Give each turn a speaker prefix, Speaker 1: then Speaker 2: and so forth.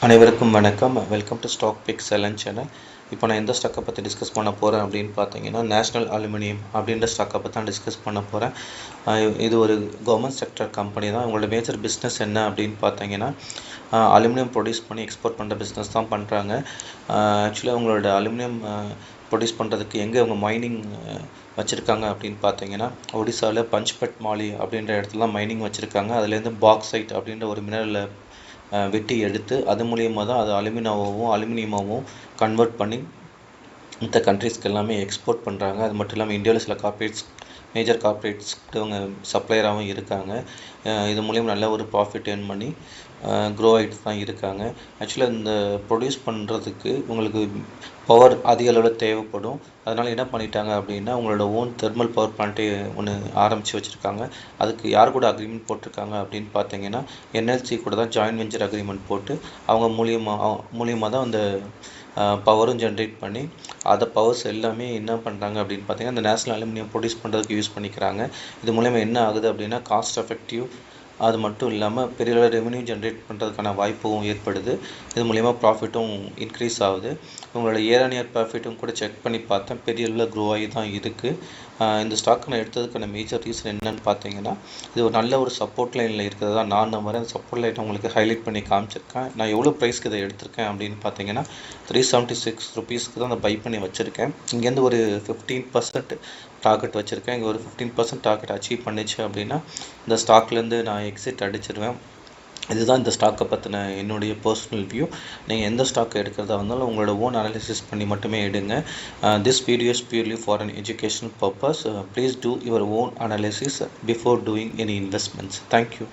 Speaker 1: அனைவருக்கும் வணக்கம். Welcome to stock pick Selan channel. இப்போ நான் எந்த ஸ்டாக்கை பற்றி டிஸ்கஸ் பண்ண போகிறேன் அப்படின்னு பார்த்தீங்கன்னா, நேஷ்னல் அலுமினியம் அப்படின்ற ஸ்டாக்கை பற்றி தான் டிஸ்கஸ் பண்ண போகிறேன். இது ஒரு கவர்மெண்ட் செக்டர் கம்பெனி தான். உங்களோட மேஜர் பிஸ்னஸ் என்ன அப்படின்னு பார்த்தீங்கன்னா, அலுமினியம் ப்ரொடியூஸ் பண்ணி எக்ஸ்போர்ட் பண்ணுற பிஸ்னஸ் தான் பண்ணுறாங்க. ஆக்சுவலாக அவங்களோட அலுமினியம் ப்ரொடியூஸ் பண்ணுறதுக்கு எங்கே அவங்க மைனிங் வச்சுருக்காங்க அப்படின்னு பார்த்தீங்கன்னா, ஒடிசாவில் பஞ்ச்பட் மாலி அப்படின்ற இடத்துல மைனிங் வச்சுருக்காங்க. அதுலேருந்து பாக்சைட் அப்படின்ற ஒரு மினரலை வெட்டி எடுத்து அது மூலியமாக தான் அது அலுமினியமாகவும் கன்வெர்ட் பண்ணி மற்ற கண்ட்ரீஸ்க்கு எல்லாமே எக்ஸ்போர்ட் பண்ணுறாங்க. அது மட்டும் இல்லாமல் இந்தியாவில் சில மேஜர் கார்ப்பரேட்ஸ்க்கு அவங்க சப்ளையராகவும் இருக்காங்க. இது மூலியம் நல்ல ஒரு ப்ராஃபிட் ஏர்ன் பண்ணி க்ரோ ஆகிட்டு தான் இருக்காங்க. ஆக்சுவலாக இந்த ப்ரொடியூஸ் பண்ணுறதுக்கு உங்களுக்கு பவர் அதிக அளவில் தேவைப்படும். அதனால் என்ன பண்ணிட்டாங்க அப்படின்னா, உங்களோட ஓன் தெர்மல் பவர் பிளான்ட்டே ஒன்று ஆரம்பித்து வச்சுருக்காங்க. அதுக்கு யார் கூட அக்ரிமெண்ட் போட்டிருக்காங்க அப்படின்னு பார்த்தீங்கன்னா, என்எல்சி கூட தான் ஜாயின்ட் வெஞ்சர் அக்ரிமெண்ட் போட்டு அவங்க மூலியமாக தான் அந்த பவரும் ஜென்ரேட் பண்ணி அதை பவர்ஸ் எல்லாமே என்ன பண்ணுறாங்க அப்படின்னு பார்த்தீங்கன்னா, இந்த நேஷ்னல் அலுமினியம் ப்ரொடியூஸ் பண்ணுறதுக்கு யூஸ் பண்ணிக்கிறாங்க. இது மூலயமா என்ன ஆகுது அப்படின்னா, காஸ்ட் எஃபெக்டிவ், அது மட்டும் இல்லாமல் பெரிய அளவில் ரெவென்யூ ஜென்ரேட் பண்ணுறதுக்கான வாய்ப்பும் ஏற்படுது. இது மூலிமா ப்ராஃபிட்டும் இன்க்ரீஸ் ஆகுது. உங்களோட இயர் அண்ட் இயர் ப்ராஃபிட்டும் கூட செக் பண்ணி பார்த்தேன், பெரிய அளவில் க்ரோ ஆகி தான் இருக்குது. இந்த ஸ்டாக்கை நான் எடுத்ததுக்கான மேஜர் ரீசன் என்னன்னு பார்த்தீங்கன்னா, இது ஒரு நல்ல ஒரு சப்போர்ட் லைனில் இருக்கிறது தான் நான் நம்புறேன். அந்த சப்போர்ட் லைனை உங்களுக்கு ஹைலைட் பண்ணி காமிச்சிருக்கேன். நான் எவ்வளோ ப்ரைஸ்க்கு இதை எடுத்திருக்கேன் அப்படின்னு பார்த்தீங்கன்னா, 376 ருபீஸ்க்கு தான் நான் பை பண்ணி வச்சுருக்கேன். இங்கேருந்து ஒரு 15% டார்கெட் வச்சுருக்கேன். இங்கே ஒரு 15% டார்கெட் அச்சீவ் பண்ணிச்சு அப்படின்னா இந்த ஸ்டாக்லேருந்து நான் எக்ஸிட் அடிச்சிடுவேன். இதுதான் இந்த ஸ்டாக்கை பற்றின என்னுடைய பர்சனல் வியூ. நீங்கள் எந்த ஸ்டாக் எடுக்கிறதா இருந்தாலும் உங்களோட ஓன் அனாலிசிஸ் பண்ணி மட்டுமே எடுங்க. This video is purely for an educational purpose. Please do your own analysis before doing any investments. Thank you.